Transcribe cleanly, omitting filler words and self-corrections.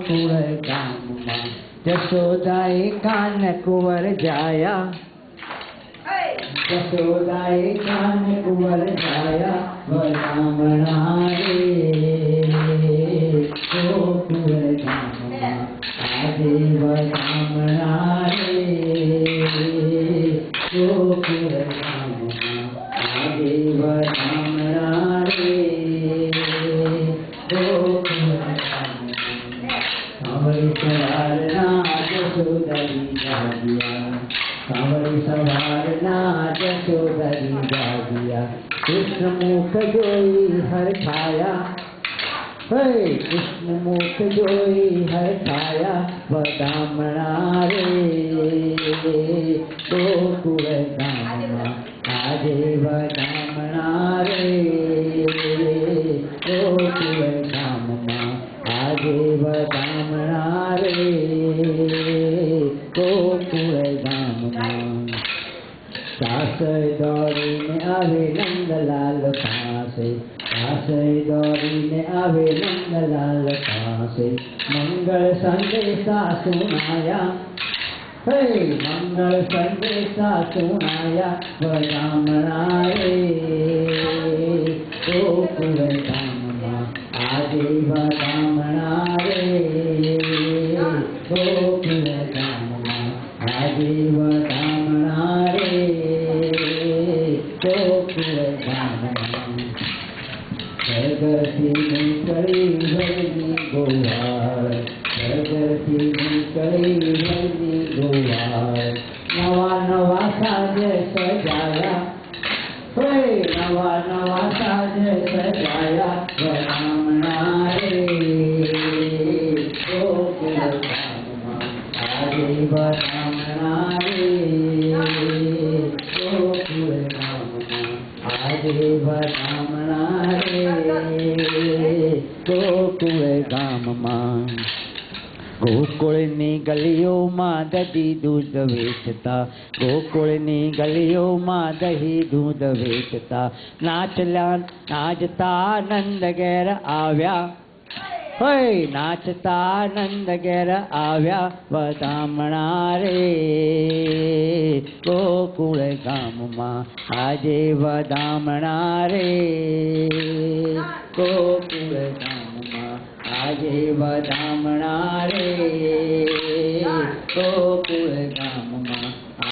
ગોકુળ ગામમાં જશોદાએ કાન કુંવર જાયા, જશોદાએ કાન કુંવર જાયા વડામણા રે ગોકુળ ગામમાં આજે વડામણા રે ગોકુળ ગામમાં આજે વડામણા રે ગોકુળ ગામમાં સાવરી સવારના જશોદાની જાગ્યા, સાવરી સવારના જશોદાની જાગ્યા કૃષ્ણ મુખ જોઈ હરખાયા, હે કૃષ્ણ મુખ જોઈ હરખાયા વડામણા રે ગોકુળ ગામમાં આજે વડામણા રે ગોકુળ ગામમાં આજે વડામણા રે ગોકુળ ગામમાં સાસય દોડીને આવે નંદલાલ પાસે, સાસય દોડીને આવે નંદલાલ પાસે મંગળ સંદેશા સુનાયા, હે મંગળ સંદેશા સુનાયા વડામણા રે ગોકુળ ગામમાં આજે વડામણા રે ગોકુળ ગામમાં આજે વડામણા રે ગોકુળ ગામમાં ઘરથી નીકળી ભરની ગોવાર, ઘરથી નીકળી ભરની ગોવાર નવા નવા સાજે સજાયા, હે નવા નવા સાજે સજાયા વડામણા રે ગોકુળ ગામમાં આજે વડામણા રે ગોકુળ ગામમાં આજે વડામણા રે ગોકુળ ગામમાં ગોકુળની ગલીઓમાં દહીં દૂધ વેચતા, ગોકુળની ગલીઓમાં દહીં દૂધ વેચતા નાચતા નંદ ઘેર આવ્યા, હે નાચતા નંદ ઘેર આવ્યા વડામણા રે ગોકુળ ગામમાં આજે વડામણા રે ગોકુળ ગામમાં આજે વડામણા રે ગોકુળ ગામ